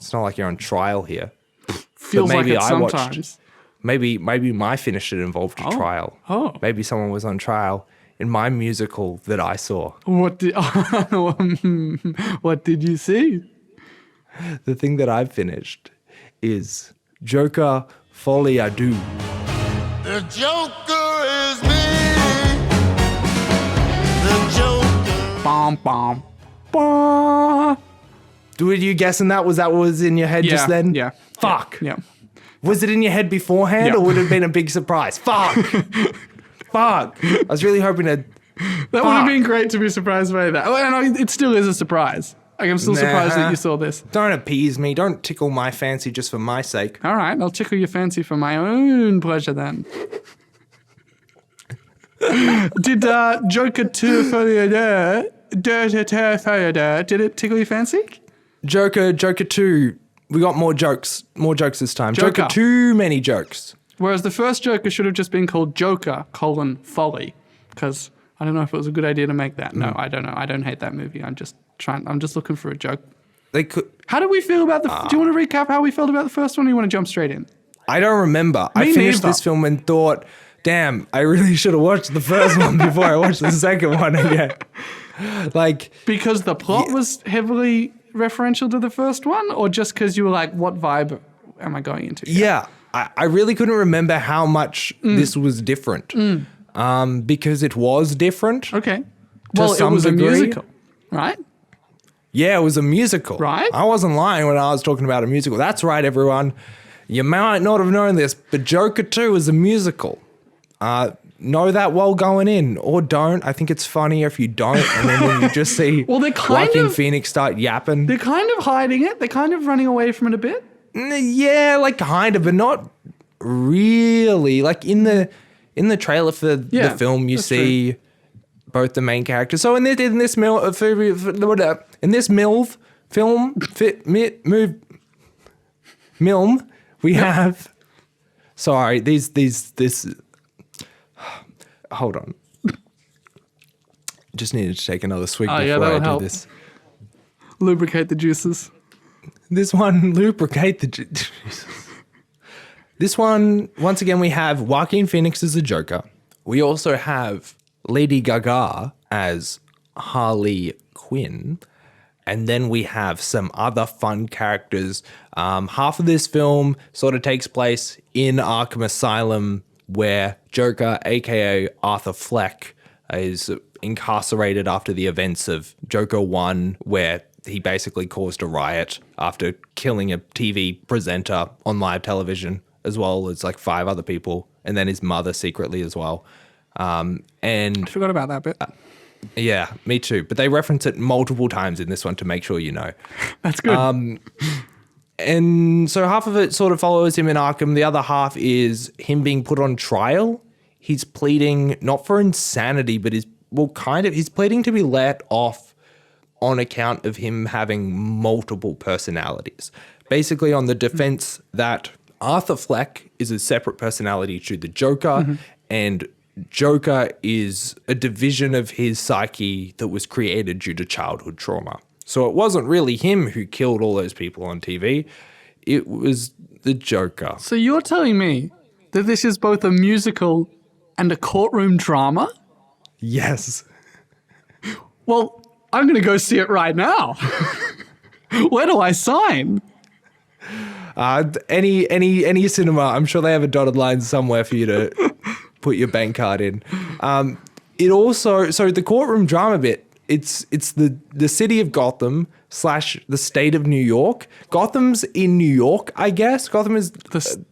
It's not like you're on trial here. Feels like it sometimes. Maybe my finish it involved a trial. Oh. Maybe someone was on trial in my musical that I saw. What did you see? The thing that I've finished is Joker Folie à Deux. The Joker is me. The Joker. Bom, bom, bom. Were you guessing that? Was that what was in your head just then? Yeah. Fuck. Yeah. Was it in your head beforehand Yeah. or would it have been a big surprise? Fuck. Fuck. I was really hoping to... That would have been great to be surprised by that. Well, no, it still is a surprise. Like, I'm still surprised that you saw this. Don't appease me. Don't tickle my fancy just for my sake. All right, I'll tickle your fancy for my own pleasure then. Did Joker 2 Folie à Deux, did it tickle your fancy? Joker 2. We got more jokes this time. Joker too many jokes. Whereas the first Joker should have just been called Joker, Folie. Because I don't know if it was a good idea to make that. No, I don't know. I don't hate that movie. I'm just looking for a joke. They could. How did we feel about do you want to recap how we felt about the first one or you want to jump straight in? I don't remember. I finished this film and thought, damn, I really should have watched the first one before I watched the second one again. Like, because the plot was heavily referential to the first one, or just because you were like, what vibe am I going into? Yeah, I really couldn't remember how much this was different. Because it was different. Okay. Well, it was a musical, right? Yeah, it was a musical. Right. I wasn't lying when I was talking about a musical. That's right, everyone. You might not have known this, but Joker 2 is a musical. Know that while going in, or don't. I think it's funnier if you don't, and then when you just see Joaquin Phoenix start yapping. They're kind of hiding it. They're kind of running away from it a bit. Yeah, like kind of, but not really. Like in the trailer for the film, you see both the main characters. So in this MILF film, we have. Sorry, this. Hold on. Just needed to take another swig before I do this. Lubricate the juices. This one, lubricate the juices. This one, once again, we have Joaquin Phoenix as the Joker. We also have Lady Gaga as Harley Quinn. And then we have some other fun characters. Half of this film sort of takes place in Arkham Asylum, where Joker, aka Arthur Fleck, is incarcerated after the events of Joker 1, where he basically caused a riot after killing a TV presenter on live television, as well as like 5 other people, and then his mother secretly as well. And I forgot about that bit. Yeah, me too. But they reference it multiple times in this one to make sure you know. That's good. And so half of it sort of follows him in Arkham. The other half is him being put on trial. He's pleading not for insanity, but he's pleading to be let off on account of him having multiple personalities. Basically on the defense that Arthur Fleck is a separate personality to the Joker, and Joker is a division of his psyche that was created due to childhood trauma. So it wasn't really him who killed all those people on TV. It was the Joker. So you're telling me that this is both a musical and a courtroom drama? Yes. Well, I'm going to go see it right now. Where do I sign? Any cinema. I'm sure they have a dotted line somewhere for you to put your bank card in. It also, so the courtroom drama bit, it's the city of Gotham / the state of New York. Gotham's in New York, I guess. Gotham has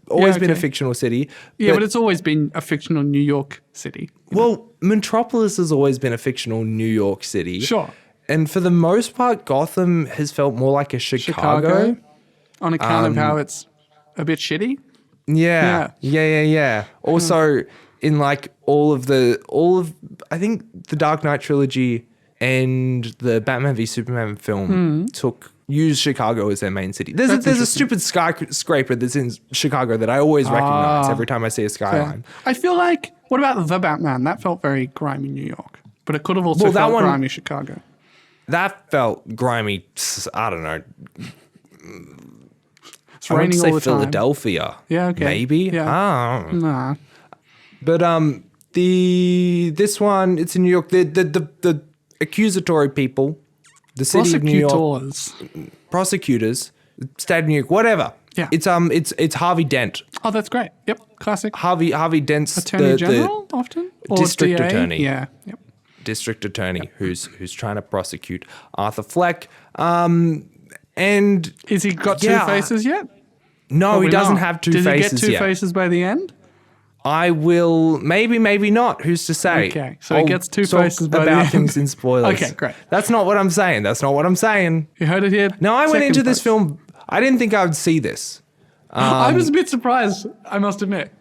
always been a fictional city. Yeah, but it's always been a fictional New York city. Well, Metropolis has always been a fictional New York city. Sure. And for the most part, Gotham has felt more like a Chicago. On account of how it's a bit shitty? Yeah. Also, in like all of I think the Dark Knight trilogy and the Batman v Superman film used Chicago as their main city. There's a stupid skyscraper that's in Chicago that I always recognize every time I see a skyline. Yeah. I feel like, what about the Batman? That felt very grimy New York, but it could have also felt grimy Chicago. That felt grimy, I don't know, It's I want to raining say all the time. Philadelphia. Yeah, okay. Maybe. Yeah. I don't know. Nah. But this one, it's in New York. The accusatory people, the city of New York, Prosecutors. prosecutors, state of New York, whatever. Yeah. It's Harvey Dent. Oh, that's great. Yep, classic. Harvey Dent's Attorney General, often? Or district DA? attorney. Yeah, yep. district attorney who's trying to prosecute Arthur Fleck. And Is he got Yeah. two faces yet? no, Probably he doesn't not. have two Does faces he get two yet. faces by the end? I will maybe not. Who's to say? Okay, so he gets two talk faces by the about end. things in spoilers. Okay, great. That's not what I'm saying. You heard it here. No, I went Second into this post. film. I didn't think I would see this. I was a bit surprised, I must admit.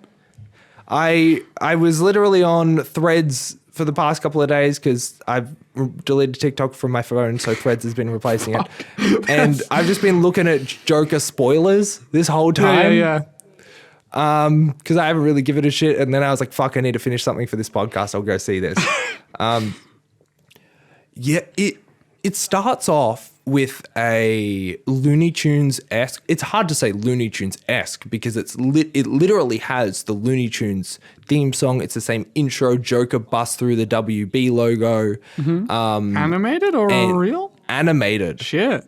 I was literally on Threads for the past couple of days because I've deleted TikTok from my phone, so Threads has been replacing it. And I've just been looking at Joker spoilers this whole time. Yeah. Because I haven't really given it a shit. And then I was like, fuck, I need to finish something for this podcast. I'll go see this. Yeah, it starts off with a Looney Tunes-esque. It's hard to say Looney Tunes-esque because it literally has the Looney Tunes theme song. It's the same intro. Joker busts through the WB logo. Animated or real? Animated. Shit.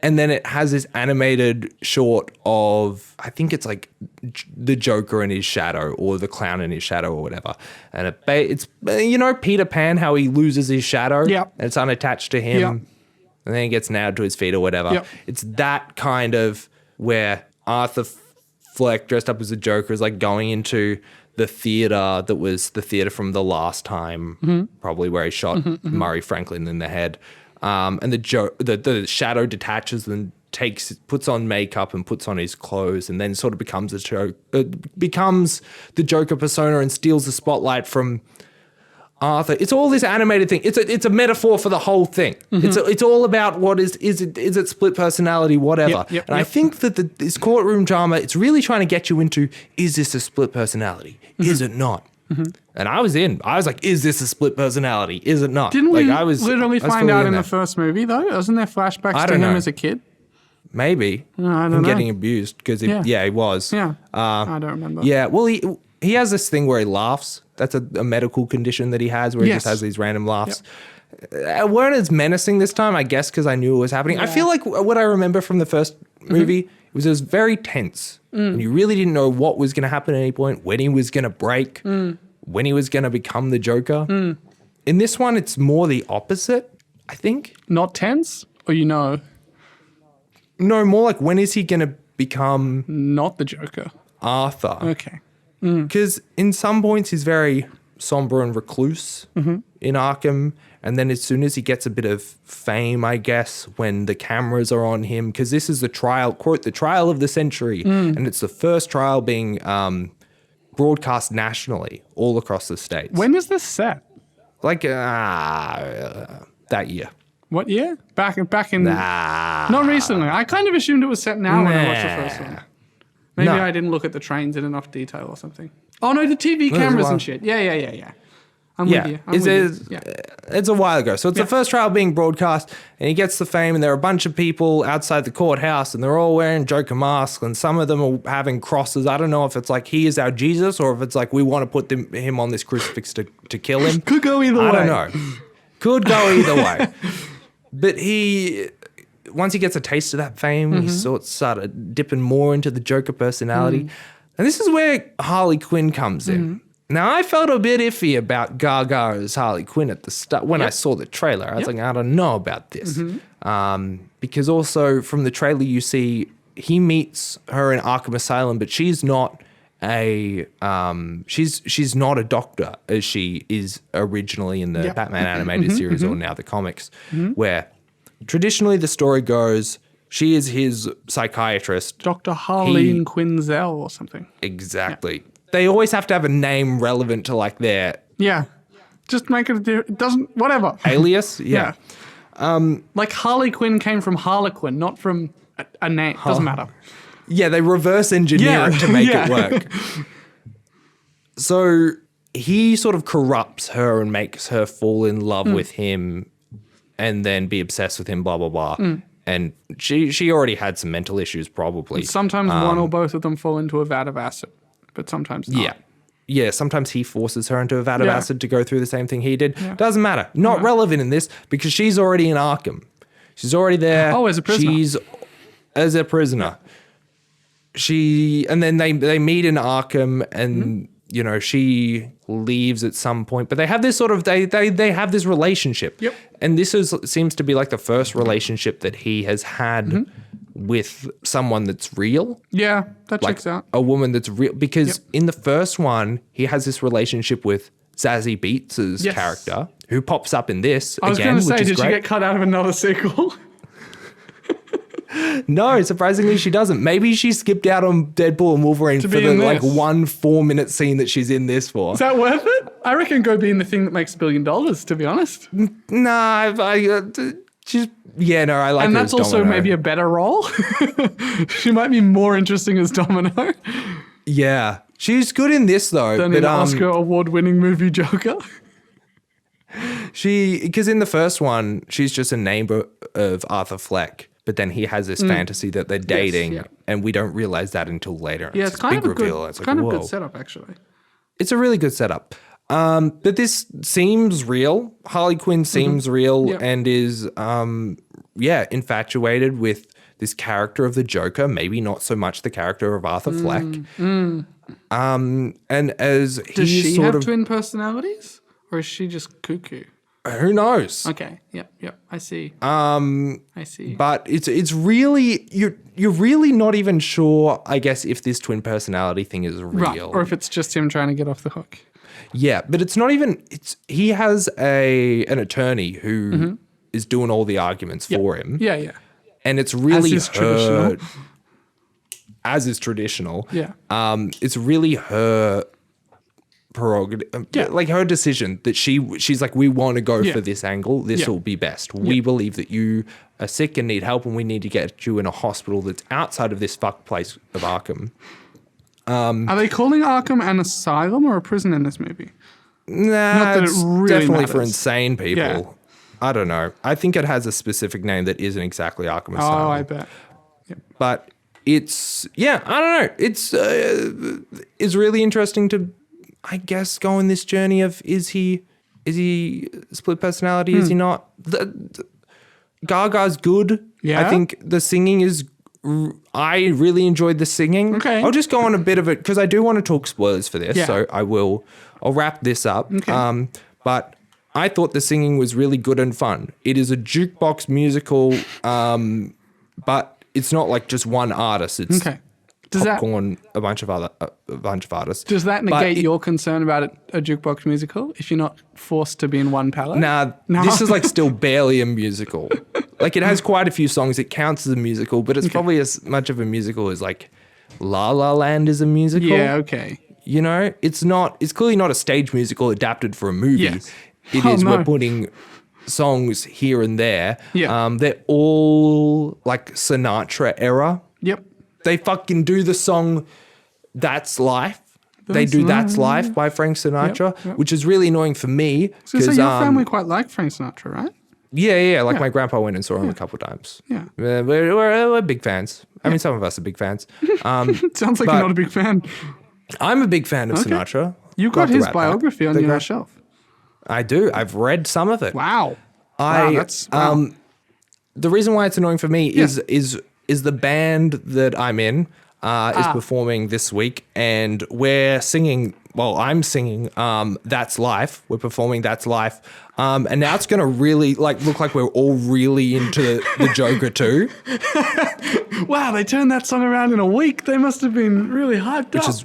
And then it has this animated short of, I think it's like the Joker in his shadow or the clown in his shadow or whatever. And it's Peter Pan, how he loses his shadow. Yep. And it's unattached to him. Yep. And then he gets nailed to his feet or whatever. Yep. It's that kind of where Arthur Fleck dressed up as a Joker is like going into the theater that was the theater from the last time, probably where he shot Murray Franklin in the head. And the shadow detaches and puts on makeup and puts on his clothes and then sort of becomes becomes the Joker persona and steals the spotlight from Arthur. It's all this animated thing. It's a metaphor for the whole thing. It's all about what is it split personality, whatever. Yep, I think that this courtroom drama, it's really trying to get you into, is this a split personality? Is it not? And I was in. I was like, is this a split personality? Is it not? Didn't like, we I was literally I was find fully out in there. the first movie, though? Wasn't there flashbacks I to don't him know. as a kid? Maybe. I don't him know. getting abused because he was. Yeah. I don't remember. Yeah, well, he has this thing where he laughs. That's a medical condition that he has where he just Yes. has these random laughs. Weren't as menacing this time, I guess, because I knew it was happening. I feel like what I remember from the first movie was it was very tense. And you really didn't know what was going to happen at any point, when he was going to break, when he was going to become the Joker. In this one, it's more the opposite, I think. Not tense? Or No, more like when is he going to become not the Joker. Arthur? Okay. Because in some points he's very somber and recluse in Arkham. And then as soon as he gets a bit of fame, I guess, when the cameras are on him, because this is the trial, quote, the trial of the century. And it's the first trial being broadcast nationally all across the States. When is this set? Like that year. What year? Back in... Not recently. I kind of assumed it was set now when I watched the first one. Maybe No. I didn't look at the trains in enough detail or something. Oh, no, the TV cameras and shit. Yeah. I'm with you. It's a while ago. So it's the first trial being broadcast, and he gets the fame, and there are a bunch of people outside the courthouse, and they're all wearing Joker masks, and some of them are having crosses. I don't know if it's like he is our Jesus, or if it's like we want to put him on this crucifix to kill him. Could go either way. I don't know. Could go either way. But once he gets a taste of that fame, he started dipping more into the Joker personality. And this is where Harley Quinn comes in. Now, I felt a bit iffy about Gaga as Harley Quinn at the start. When I saw the trailer, I was like, I don't know about this. Because also from the trailer, you see he meets her in Arkham Asylum, but she's not she's not a doctor as she is originally in the Batman animated series or now the comics, where traditionally the story goes, she is his psychiatrist. Dr. Harleen Quinzel or something. Exactly. They always have to have a name relevant to like their Yeah. Just make it doesn't, whatever. alias. Yeah. Like Harley Quinn came from Harlequin, not from a name. Doesn't matter. Yeah, they reverse engineer it to make it work. So he sort of corrupts her and makes her fall in love with him and then be obsessed with him, blah, blah, blah. And she already had some mental issues probably. Sometimes one or both of them fall into a vat of acid, but sometimes not. Yeah. Yeah, sometimes he forces her into a vat of acid to go through the same thing he did. Yeah. Doesn't matter. Not relevant in this because she's already in Arkham. She's already there. Oh, as a prisoner. She's as a prisoner. And then they meet in Arkham and you know, she leaves at some point, but they have this sort of they have this relationship. Yep. And this seems to be like the first relationship that he has had with someone that's real. Yeah, that Like checks out. a woman that's real, because in the first one he has this relationship with Zazie Beetz' character, who pops up in this I was again, going to say, which is did great. she get cut out of another sequel? No, surprisingly she doesn't. Maybe she skipped out on Deadpool and Wolverine for be the in like this. 1 4-minute scene that she's in this for. Is that worth it? I reckon go be in the thing that makes $1 billion, to be honest. Nah, she's no, I like And her that's as also Domino. maybe a better role. She might be more interesting as Domino Yeah, she's good in this though. than but in Oscar award-winning movie Joker. because in the first one she's just a neighbor of Arthur Fleck, but then he has this fantasy that they're dating, yeah. and we don't realize that until later. Yeah, it's kind big of a good, reveal. It's like, kind of whoa. good setup, actually. It's a really good setup. But this seems real. Harley Quinn seems real Yep. and is, infatuated with this character of the Joker. Maybe not so much the character of Arthur Fleck. And as Does he's she sort have of, twin personalities? Or is she just cuckoo? who knows? Okay, yep, I see. I see. But it's really you're really not even sure, I guess, if this twin personality thing is real. Right, or if it's just him trying to get off the hook. Yeah, but it's not even. He has an attorney who is doing all the arguments for him. Yeah. And it's really is traditional. As is traditional. Yeah. It's really her prerogative, like her decision that she's like, we want to go for this angle. This will be best. We believe that you are sick and need help, and we need to get you in a hospital that's outside of this fuck place of Arkham. Are they calling Arkham an asylum or a prison in this movie? Nah, that it it's really definitely for matters. insane people. Yeah. I don't know. I think it has a specific name that isn't exactly Arkham Asylum. Oh, I bet. But it's, I don't know. It's really interesting to, I guess, go on this journey of is he split personality? Is he not? Gaga's good. Yeah? I think the singing is. I really enjoyed the singing. Okay. I'll just go on a bit of it because I do want to talk spoilers for this. Yeah. So I'll wrap this up. Okay. But I thought the singing was really good and fun. It is a jukebox musical, but it's not like just one artist. It's Okay. Does that popcorn, a bunch of artists. does that But negate your concern about a jukebox musical if you're not forced to be in one palette? Nah, this is like still barely a musical. Like it has quite a few songs. It counts as a musical, but it's probably as much of a musical as like La La Land is a musical. Yeah, okay. You know, it's clearly not a stage musical adapted for a movie. Yes. It Oh, is. no. We're putting songs here and there. Yeah. They're all like Sinatra era. Yep. They fucking do the song That's Life. They do That's Life by Frank Sinatra, Yep. which is really annoying for me. So your family quite like Frank Sinatra, right? Yeah. Like my grandpa went and saw him a couple of times. Yeah. We're big fans. I mean, some of us are big fans. Sounds like but- you're not a big fan. I'm a big fan of Sinatra. You got Love the his Rat Pack. biography on The your great- shelf. I do. I've read some of it. Wow. That's wow. The reason why it's annoying for me is the band that I'm in is performing this week, and we're singing. Well, I'm singing That's Life. We're performing That's Life. And now it's going to really look like we're all really into the Joker too, Wow, they turned that song around in a week. They must have been really hyped which up. is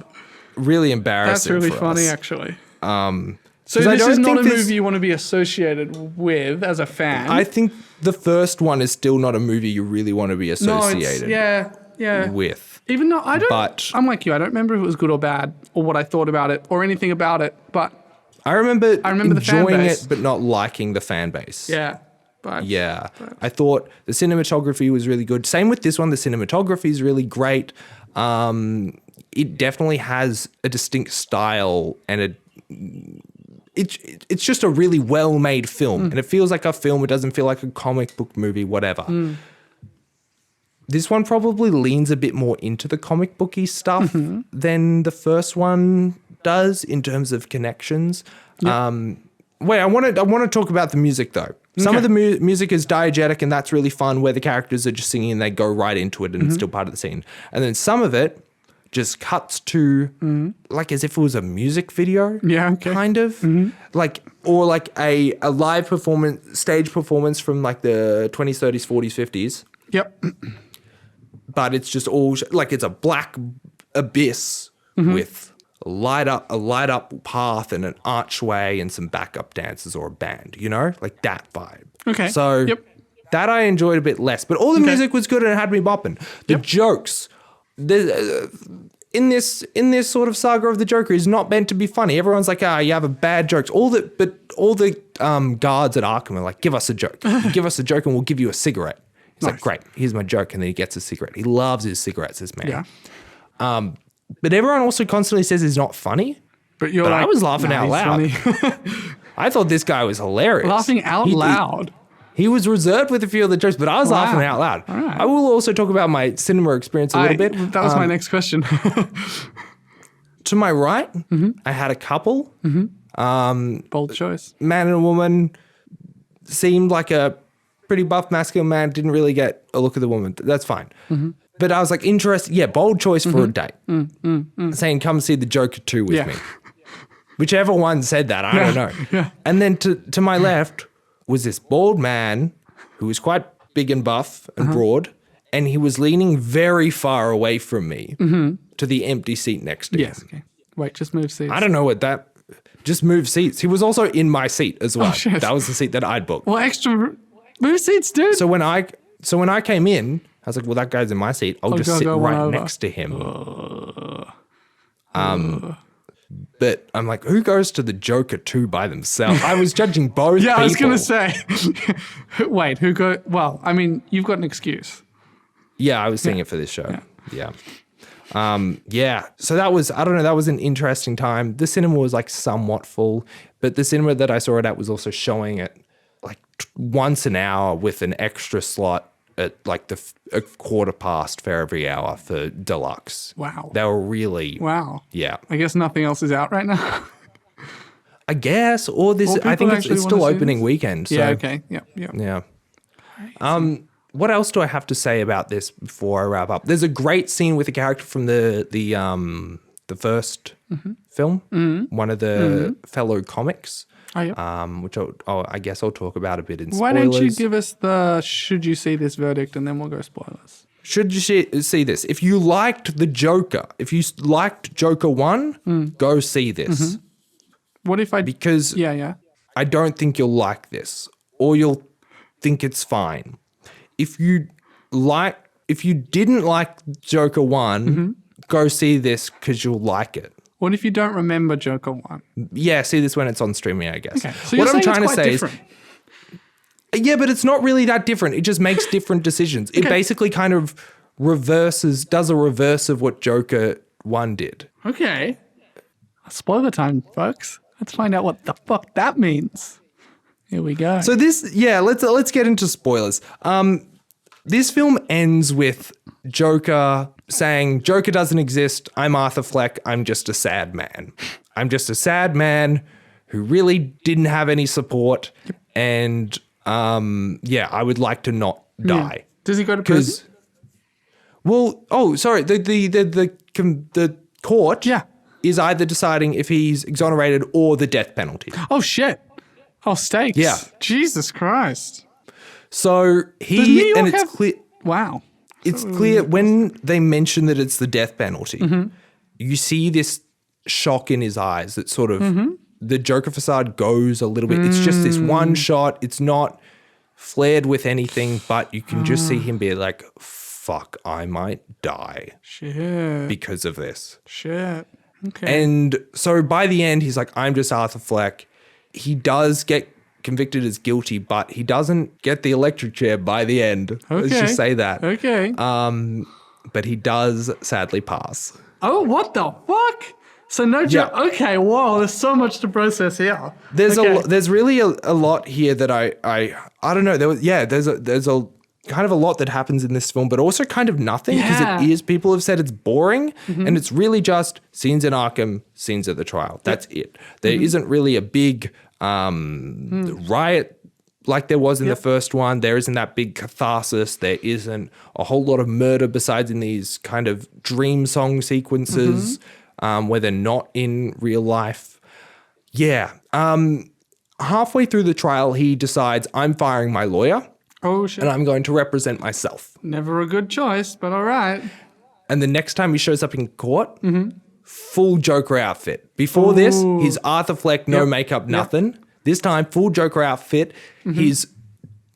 really That's embarrassing. really for funny, us. actually. So 'cause I this don't is not think a this- movie you want to be associated with as a fan. I think the first one is still not a movie you really want to be no, it's, associated yeah. with. Even though I don't, But- I'm like you. I don't remember if it was good or bad or what I thought about it or anything about it. But I remember the fan enjoying base. it, but not liking the fan base. yeah, but Yeah. I thought the cinematography was really good. Same with this one. The cinematography is really great. It definitely has a distinct style and it's just a really well-made film. And it feels like a film. It doesn't feel like a comic book movie, whatever. This one probably leans a bit more into the comic booky stuff than the first one does in terms of connections. Wait, I want to talk about the music though. Some of the music is diegetic and that's really fun where the characters are just singing and they go right into it and it's still part of the scene. And then some of it just cuts to like as if it was a music video. Yeah, okay. Kind of. Like or like a live performance, stage performance from like the 20s, 30s, 40s, 50s. Yep. But it's just all like it's a black abyss with a light up path and an archway and some backup dancers or a band, you know, like that vibe. Okay. So that I enjoyed a bit less, but all the music was good and it had me bopping. The jokes, in this sort of saga of the Joker is not meant to be funny. Everyone's like, you have a bad jokes. All the guards at Arkham are like, give us a joke. Give us a joke and we'll give you a cigarette. He's like, great, here's my joke. And then he gets a cigarette. He loves his cigarettes, this man. Yeah. But everyone also constantly says he's not funny. But like, I was laughing out loud. I thought this guy was hilarious. Laughing out loud. He was reserved with a few of the jokes, but I was laughing out loud. Right. I will also talk about my cinema experience a little bit. That was my next question. To my right, I had a couple. Bold choice. Man and a woman seemed like a pretty buff masculine man, didn't really get a look at the woman. That's fine. But I was like, interesting. Yeah, bold choice for a date. Saying, come see the Joker 2 with me. Whichever one said that, I don't know. Yeah. And then to my left was this bald man who was quite big and buff and broad. And he was leaning very far away from me to the empty seat next to him. Okay. Wait, just move seats. I don't know what that... Just move seats. He was also in my seat as well. Oh, shit. That was the seat that I'd booked. Well, extra... Move seats, dude. So when I came in, I was like, well, that guy's in my seat. I'll just sit right next to him. But I'm like, who goes to the Joker 2 by themselves? I was judging both people. I was going to say. Wait, who go... Well, I mean, you've got an excuse. Yeah, I was seeing it for this show. Yeah. So that was, I don't know, that was an interesting time. The cinema was like somewhat full, but the cinema that I saw it at was also showing it like once an hour with an extra slot at like a quarter past for every hour for deluxe. Wow. They were really... Wow. Yeah. I guess nothing else is out right now. I guess, or this, I think it's still opening weekend. So, yeah, okay. Yeah. Yeah. What else do I have to say about this before I wrap up? There's a great scene with a character from the first film, one of the fellow comics. Oh, yeah. Which I guess I'll talk about a bit in spoilers. Why don't you give us the should you see this verdict and then we'll go spoilers. Should you see this? If you liked the Joker, if you liked Joker 1, go see this. What if I... Because I don't think you'll like this or you'll think it's fine. If you didn't like Joker 1, go see this because you'll like it. What if you don't remember Joker 1? Yeah, see this when it's on streaming, I guess. Okay. So what I'm trying to say is, yeah, but it's not really that different. It just makes different decisions. It basically kind of does a reverse of what Joker 1 did. Okay. Spoiler time, folks. Let's find out what the fuck that means. Here we go. So let's get into spoilers. This film ends with Joker saying, Joker doesn't exist. I'm Arthur Fleck. I'm just a sad man. I'm just a sad man who really didn't have any support. And I would like to not die. Does he go to prison? Well, sorry. The court is either deciding if he's exonerated or the death penalty. Oh, shit. Oh, stakes. Yeah. Jesus Christ. So it's clear. Wow. It's clear when they mention that it's the death penalty, you see this shock in his eyes that sort of the Joker facade goes a little bit. It's just this one shot. It's not flared with anything, but you can just see him be like, fuck, I might die because of this. Shit. Okay. And so by the end, he's like, I'm just Arthur Fleck. He does get convicted as guilty, but he doesn't get the electric chair by the end. Okay. Let's just say that. Okay. But he does sadly pass. Oh, what the fuck? So no joke. Yeah. Okay, whoa, there's so much to process here. There's really a lot here that I don't know. There's a kind of a lot that happens in this film, but also kind of nothing because Yeah. it is, people have said it's boring and it's really just scenes in Arkham, scenes at the trial. That's it. There isn't really a big riot like there was in the first one. There isn't that big catharsis. There isn't a whole lot of murder besides in these kind of dream song sequences where they're not in real life. Yeah. Halfway through the trial, he decides, I'm firing my lawyer Oh, shit. and I'm going to represent myself. Never a good choice, but all right. And the next time he shows up in court, full Joker outfit. Before this, he's Arthur Fleck, no makeup, nothing. This time, full Joker outfit. He's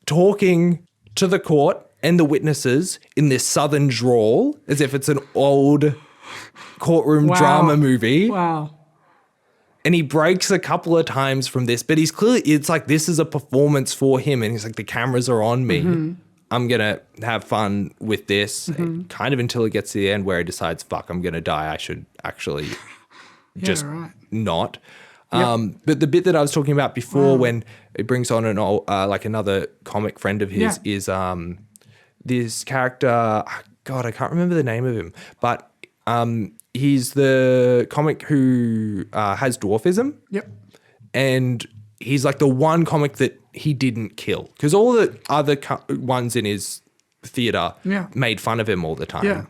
talking to the court and the witnesses in this southern drawl, as if it's an old courtroom drama movie. Wow. And he breaks a couple of times from this, but he's clearly, it's like this is a performance for him. And he's like, the cameras are on me. I'm going to have fun with this, kind of until it gets to the end where he decides, fuck, I'm going to die. I should actually just not. But the bit that I was talking about before when it brings on an old, like another comic friend of his is this character, God, I can't remember the name of him, but he's the comic who has dwarfism. Yep. And he's like the one comic that he didn't kill because all the other ones in his theater made fun of him all the time. Yeah.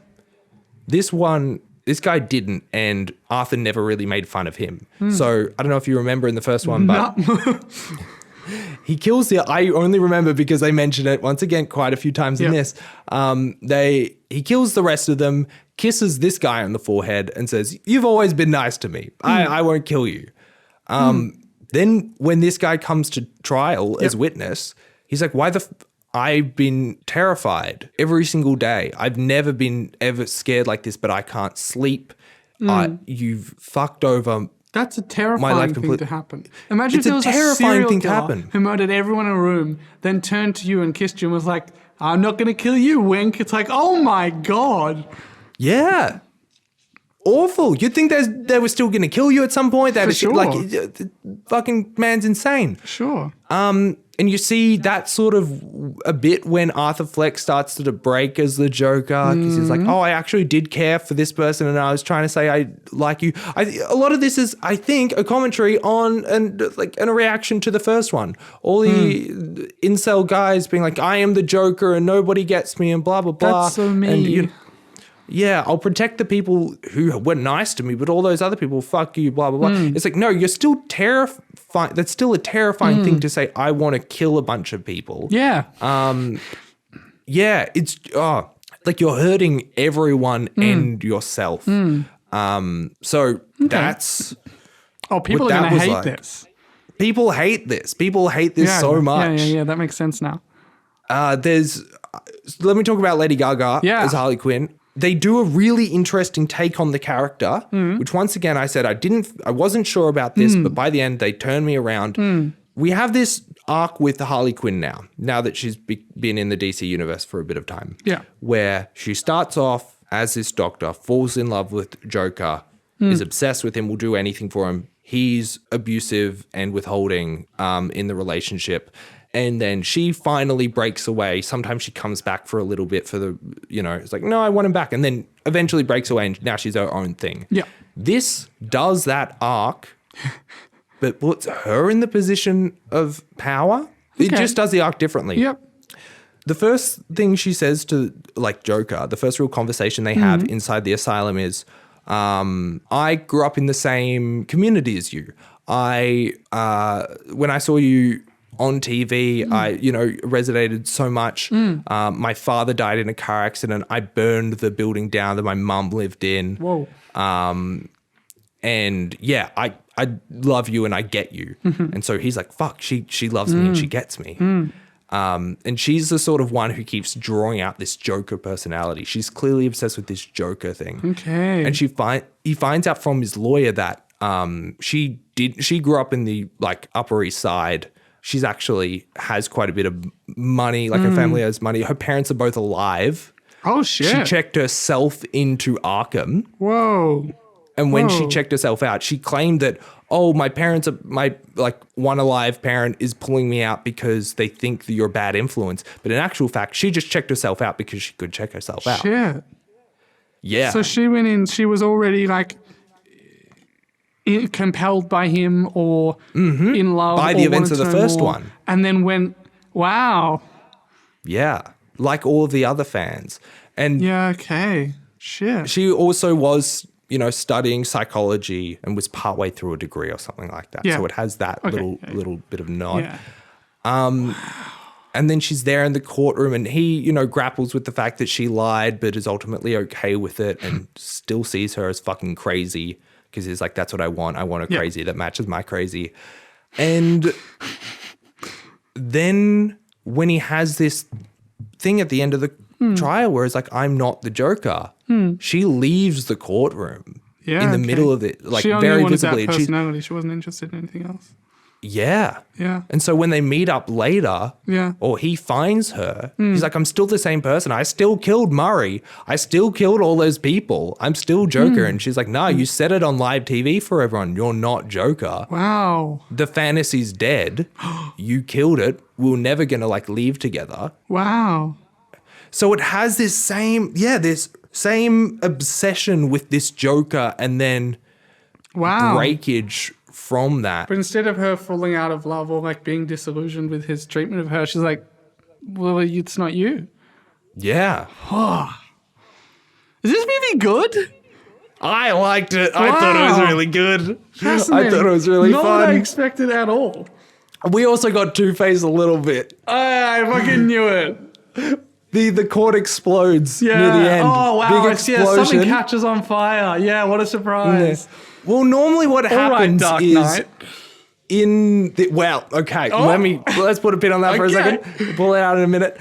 This guy didn't, and Arthur never really made fun of him. So I don't know if you remember in the first one, but he kills I only remember because they mentioned it once again quite a few times in this. He kills the rest of them, kisses this guy on the forehead and says, "You've always been nice to me. I won't kill you." Then when this guy comes to trial as witness, he's like, why I've been terrified every single day. I've never been ever scared like this, but I can't sleep. You've fucked over. That's a terrifying thing to happen. Imagine It's if there a was terrifying a serial thing to killer happen. who murdered everyone in a room, then turned to you and kissed you and was like, I'm not going to kill you, wink. It's like, oh my God. Yeah. Awful. You'd think they were still going to kill you at some point. For sure. Like, the fucking man's insane. Sure. And you see that sort of a bit when Arthur Fleck starts to break as the Joker because he's like, oh, I actually did care for this person and I was trying to say I like you. A lot of this is, I think, a commentary on and a reaction to the first one. All the incel guys being like, I am the Joker and nobody gets me and blah, blah, blah. That's so me. And yeah, I'll protect the people who were nice to me, but all those other people, fuck you, blah, blah, blah. It's like, no, you're still terrifying. That's still a terrifying thing to say, I want to kill a bunch of people. Yeah. Yeah, it's like you're hurting everyone and yourself. So that's... Oh, people are that going to was hate like. this. People hate this. People hate this so much. Yeah, that makes sense now. Let me talk about Lady Gaga as Harley Quinn. They do a really interesting take on the character, which once again I said I wasn't sure about this, but by the end they turned me around. We have this arc with Harley Quinn now that she's been in the DC universe for a bit of time. Yeah. Where she starts off as this doctor, falls in love with Joker, is obsessed with him, will do anything for him. He's abusive and withholding in the relationship. And then she finally breaks away. Sometimes she comes back for a little bit for the, it's like, no, I want him back. And then eventually breaks away and now she's her own thing. Yeah. This does that arc, but puts her in the position of power. It just does the arc differently. Yep. The first thing she says to Joker, the first real conversation they have inside the asylum is, I grew up in the same community as you. When I saw you on TV, I resonated so much. My father died in a car accident. I burned the building down that my mum lived in. Whoa. And yeah, I love you and I get you. And so he's like, fuck, she loves me and she gets me. And she's the sort of one who keeps drawing out this Joker personality. She's clearly obsessed with this Joker thing. Okay. And he finds out from his lawyer that she grew up in the Upper East Side. She's actually has quite a bit of money, her family has money. Her parents are both alive. Oh, shit. She checked herself into Arkham. Whoa. And when she Whoa. checked herself out, she claimed that, oh, my parents are one alive parent is pulling me out because they think that you're a bad influence. But in actual fact, she just checked herself out because she could check herself out. Shit. Yeah. So she went in, she was already like compelled by him or in love. By the or events wanted of the to know first more, one. And then went, wow. Yeah. Like all of the other fans. And Yeah, okay. Shit. she also was, studying psychology and was partway through a degree or something like that. Yeah. So it has that little bit of nod. Yeah. And then she's there in the courtroom and he, grapples with the fact that she lied, but is ultimately okay with it and still sees her as fucking crazy because he's like, that's what I want. I want a crazy that matches my crazy. And then when he has this thing at the end of the trial where it's like, I'm not the Joker, she leaves the courtroom in the middle of it, like she only very wanted visibly. that personality. She wasn't interested in anything else. Yeah. Yeah. And so when they meet up later, Yeah. or he finds her, he's like, I'm still the same person. I still killed Murray. I still killed all those people. I'm still Joker. And she's like, no, you said it on live TV for everyone. You're not Joker. Wow. The fantasy's dead. You killed it. We're never going to leave together. Wow. So it has this same obsession with this Joker and then Wow. breakage from that. But instead of her falling out of love or being disillusioned with his treatment of her, she's like, well, it's not you. Yeah. Is this movie good? I liked it. Wow. I thought it was really good. Fascinating. I thought it was really Not what I fun. expected at all. We also got Two-Face a little bit. I fucking knew it. The court explodes Yeah. near the end. Oh, wow. Big Something explosion. catches on fire. Yeah, what a surprise. Well, normally what All right, happens Dark is Knight. okay. Oh. Let's put a pin on that for a Okay. second. Pull it out in a minute.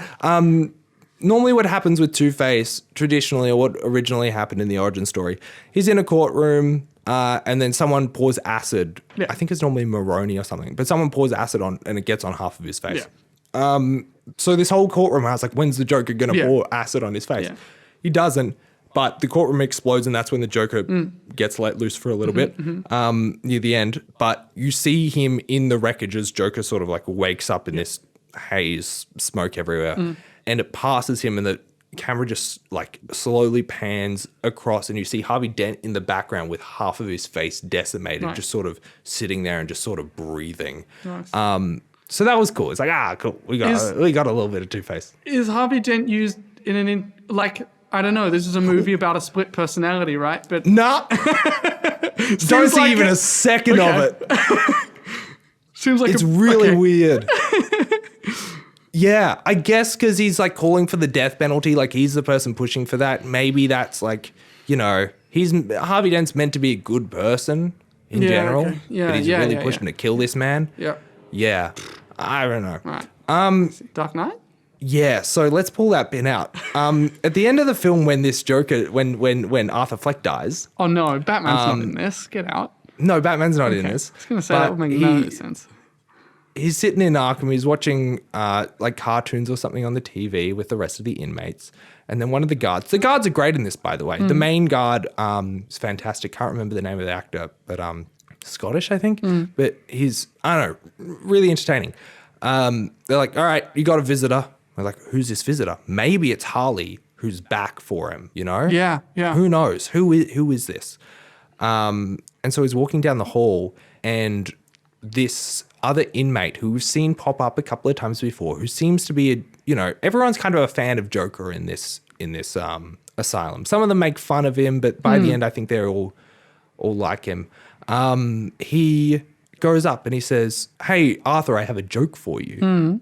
Normally what happens with Two-Face, traditionally, or what originally happened in the origin story, he's in a courtroom and then someone pours acid. Yeah. I think it's normally Maroni or something, but someone pours acid on and it gets on half of his face. Yeah. So this whole courtroom, I was like, when's the Joker going to Yeah. pour acid on his face? Yeah. He doesn't, but the courtroom explodes and that's when the Joker gets let loose for a little bit near the end. But you see him in the wreckage as Joker sort of wakes up in this haze, smoke everywhere. And it passes him and the camera just slowly pans across and you see Harvey Dent in the background with half of his face decimated, Nice. just sort of sitting there and just sort of breathing. Nice. So that was cool. It's cool. We got a little bit of Two-Face. Is Harvey Dent used in I don't know, this is a movie about a split personality, right? But Nah. Don't see like even it. a second of it. seems like It's really weird. Yeah, I guess because he's calling for the death penalty, he's the person pushing for that. Maybe that's Harvey Dent's meant to be a good person in general, okay. Yeah, but he's yeah, really yeah, pushing yeah. to kill this man. Yeah. Yeah, I don't know. Right. Dark Knight? Yeah, so let's pull that bin out. At the end of the film, when this Joker, when Arthur Fleck dies, Oh no, Batman's not in this. Get out. no, Batman's not in Okay. this. I was gonna say that but would make no sense. He's sitting in Arkham. He's watching cartoons or something on the TV with the rest of the inmates. And then one of the guards are great in this, by the way. The main guard is fantastic. Can't remember the name of the actor, but Scottish, I think. But he's, I don't know, really entertaining. They're like, all right, you got a visitor. We're like, who's this visitor? Maybe it's Harley who's back for him, Yeah, yeah. Who knows? Who is this? And so he's walking down the hall and this other inmate who we've seen pop up a couple of times before, who seems to be everyone's kind of a fan of Joker in this asylum. Some of them make fun of him, but by the end, I think they're all like him. He goes up and he says, "Hey, Arthur, I have a joke for you."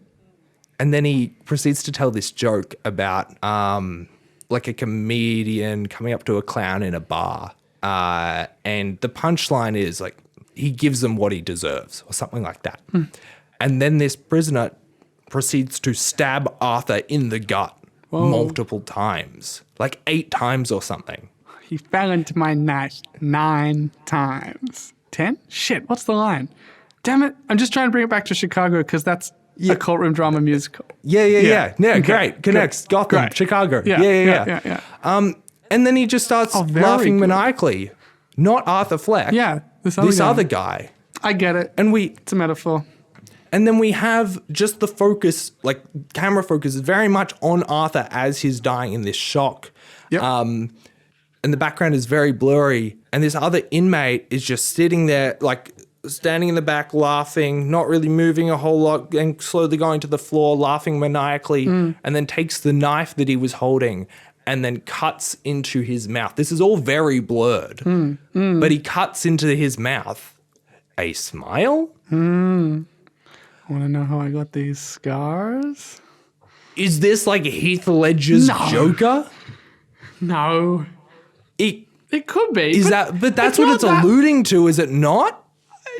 And then he proceeds to tell this joke about a comedian coming up to a clown in a bar. And the punchline is he gives them what he deserves or something like that. And then this prisoner proceeds to stab Arthur in the gut multiple times, 8 times or something. He fell into my net 9 times. 10? Shit, what's the line? Damn it. I'm just trying to bring it back to Chicago because that's a courtroom drama musical. Yeah. Okay, Great. Connects. good. Gotham, Great. Chicago. Yeah. And then he just starts very laughing good. maniacally. Not Arthur Fleck. Yeah, this other guy. I get it. And It's a metaphor. And then we have just the focus, like camera focus is very much on Arthur as he's dying in this shock. Yep. And the background is very blurry. And this other inmate is just sitting there, like standing in the back, laughing, not really moving a whole lot, and slowly going to the floor, laughing maniacally, and then takes the knife that he was holding and then cuts into his mouth. This is all very blurred, but he cuts into his mouth. A smile? Want to know how I got these scars? Is this like Heath Ledger's No. Joker? No. It could be. But that's what not it's that- alluding to, is it not?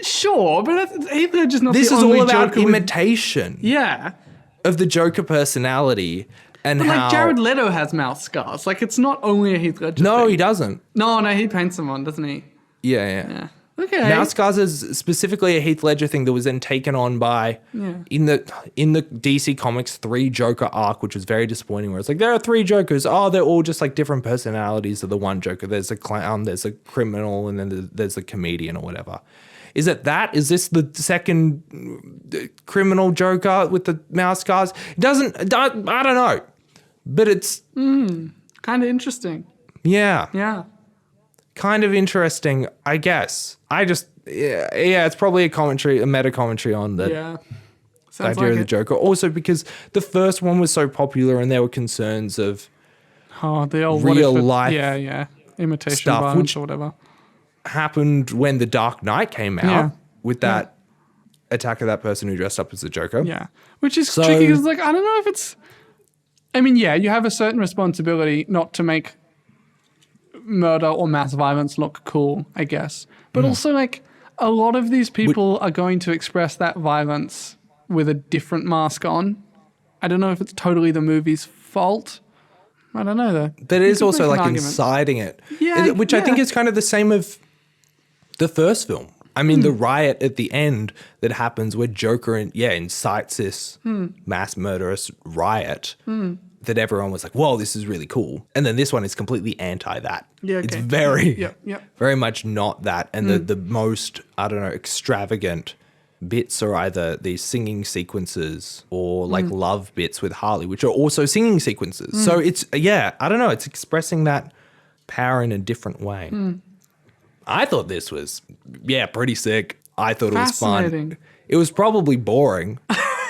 Sure, but Heath Ledger's not This the is only all about Joker with- imitation Yeah. of the Joker personality and But how... like Jared Leto has mouth scars. Like it's not only a Heath Ledger No, thing. he doesn't. No, he paints them on, doesn't he? Yeah. Yeah. Okay. Mouth scars is specifically a Heath Ledger thing that was then taken on by in the DC Comics 3 Joker arc, which was very disappointing. Where it's like there are 3 Jokers. Oh, they're all just like different personalities of the one Joker. There's a clown, there's a criminal, and then there's a comedian or whatever. Is it that? Is this the second criminal Joker with the mouth scars? It doesn't. I don't know, but it's kind of interesting. yeah. Yeah. Kind of interesting, I guess. It's probably a meta commentary on the Yeah. idea Sounds like of the it. Joker. Also because the first one was so popular and there were concerns of Oh, the old real what if it- life Yeah. Imitation stuff, violence which- or whatever. happened when The Dark Knight came out Yeah. with that attack of that person who dressed up as the Joker. Yeah. Which is So- tricky because, like, I don't know if it's. I mean, yeah, you have a certain responsibility not to make murder or mass violence look cool, I guess. But also, like, a lot of these people are going to express that violence with a different mask on. I don't know if it's totally the movie's fault. I don't know, though. But it You is could also make an like argument. inciting it. Yeah, Which I think yeah. is kind of the same of the first film. I mean, the riot at the end that happens where Joker incites this mass murderous riot that everyone was like, whoa, this is really cool. And then this one is completely anti that. Yeah, It's okay. very, Yep. very much not that. And the most, I don't know, extravagant bits are either these singing sequences or like love bits with Harley, which are also singing sequences. So it's, I don't know, it's expressing that power in a different way. I thought this was, pretty sick. I thought it was fun. Fascinating. It was probably boring.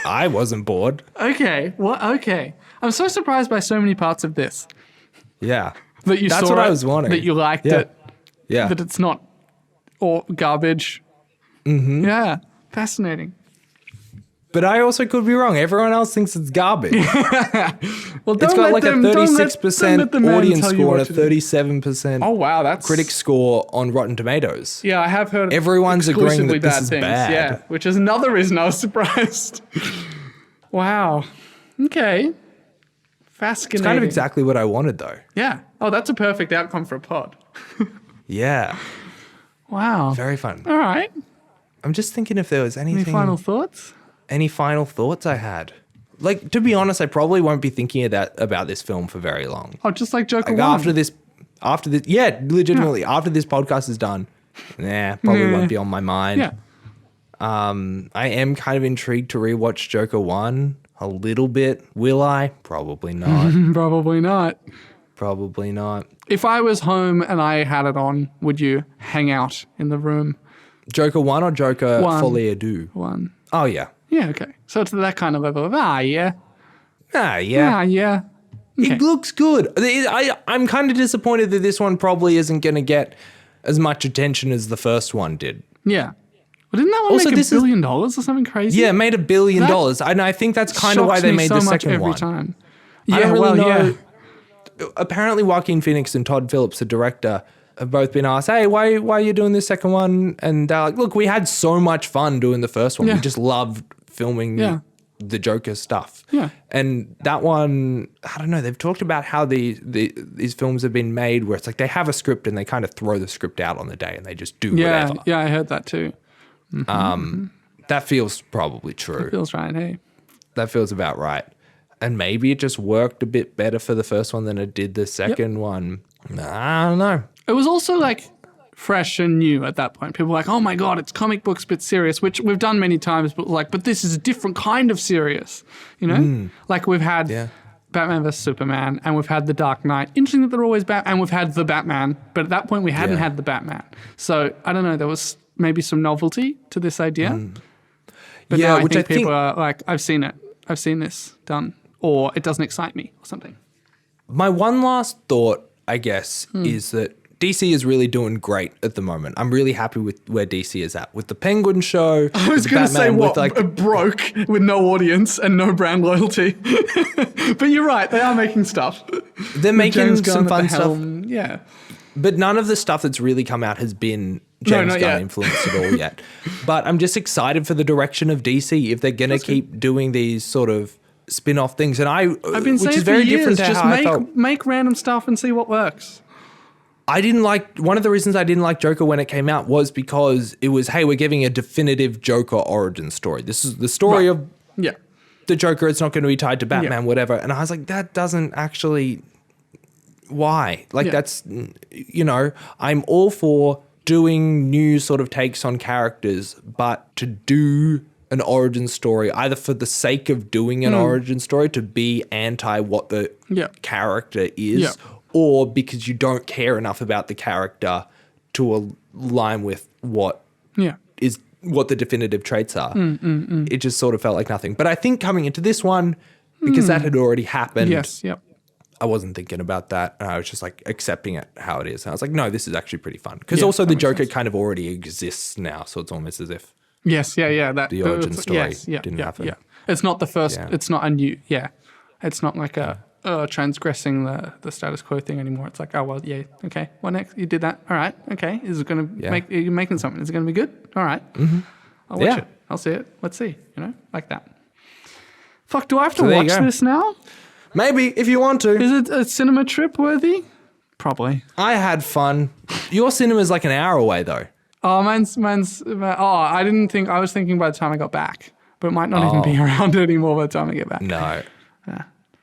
I wasn't bored. Okay. Okay. I'm so surprised by so many parts of this. Yeah. That you That's saw what I it, was wanting. that you liked Yeah. it, Yeah. that it's not or garbage. Mm-hmm. Yeah, fascinating. But I also could be wrong. Everyone else thinks it's garbage. Well, It's got like a 36% audience score and a thirty. 37% Oh wow, that's critic score on Rotten Tomatoes. Yeah, I have heard. Everyone's agreeing exclusively that this bad is things. bad. Yeah, which is another reason I was surprised. Wow. Okay. Fascinating. It's kind of exactly what I wanted, though. Yeah. Oh, that's a perfect outcome for a pod. Yeah. Wow. Very fun. All right. I'm just thinking if there was Any anything. final thoughts? Any final thoughts I had? Like, to be honest, I probably won't be thinking of that about this film for very long. Oh, just like Joker Like one. after this, legitimately, after this podcast is done, probably won't be on my mind. Yeah. I am kind of intrigued to rewatch Joker 1 a little bit. Will I? Probably not. Probably not. Probably not. If I was home and I had it on, would you hang out in the room? Joker 1 or Joker One. Folie Deux? One. Oh, yeah. Yeah, okay. So it's that kind of level of, yeah. Yeah. Yeah. Okay. It looks good. I'm kind of disappointed that this one probably isn't going to get as much attention as the first one did. Yeah. Well, didn't that one Also, make this $1 is- billion or something crazy? Yeah, it made $1 billion. That And I think that's kind of why Shocks they me made so the much second every one. time. I Yeah, don't really well, know. Apparently, Joaquin Phoenix and Todd Phillips, the director, have both been asked, hey, why are you doing this second one? And they're like, look, we had so much fun doing the first one. Yeah. We just loved filming Yeah. the Joker stuff. Yeah. And that one, I don't know, they've talked about how these films have been made where it's like they have a script and they kind of throw the script out on the day and they just do Yeah, whatever. yeah, I heard that too. That feels probably true. Feels right, hey. That feels about right. And maybe it just worked a bit better for the first one than it did the second one. I don't know. It was also like, fresh and new at that point. People were like, oh my God, it's comic books but serious, which we've done many times, but this is a different kind of serious, you know? Like we've had Batman vs Superman, and we've had The Dark Knight. Interesting that they're always and we've had The Batman, but at that point we hadn't had The Batman. So I don't know, there was maybe some novelty to this idea. But now I think people are like, I've seen it. I've seen this done. Or it doesn't excite me or something. My one last thought, I guess, is that DC is really doing great at the moment. I'm really happy with where DC is at. With the Penguin show. I was going to say broke with no audience and no brand loyalty. But you're right, they are making stuff. They're making some fun stuff. Yeah. But none of the stuff that's really come out has been James Gunn influenced at all yet. But I'm just excited for the direction of DC if they're going to keep doing these sort of spin-off things. And I've been saying for years, just make random stuff and see what works. I didn't like, one of the reasons I didn't like Joker when it came out was because it was, hey, we're giving a definitive Joker origin story. This is the story of the Joker. It's not going to be tied to Batman, whatever. And I was like, that doesn't actually, why? Like that's, you know, I'm all for doing new sort of takes on characters, but to do an origin story, either for the sake of doing an origin story to be anti what the character is, or because you don't care enough about the character to align with what is what the definitive traits are. It just sort of felt like nothing. But I think coming into this one, because that had already happened, I wasn't thinking about that. And I was just like accepting it how it is. And I was like, no, this is actually pretty fun. Because also the Joker kind of already exists now. So it's almost as if that the origin story didn't happen. Yeah. It's not the first, it's not a new, it's not like a transgressing the status quo thing anymore. It's like, oh, well, okay, what next? You did that. All right, okay. Is it going to you're making something. Is it going to be good? All right. I'll watch it. I'll see it. Let's see, you know, like that. Fuck, do I have to watch this now? Maybe, if you want to. Is it a cinema trip worthy? Probably. I had fun. Your cinema's like an hour away, though. Oh, I didn't think, I was thinking by the time I got back, but it might not even be around anymore by the time I get back. No.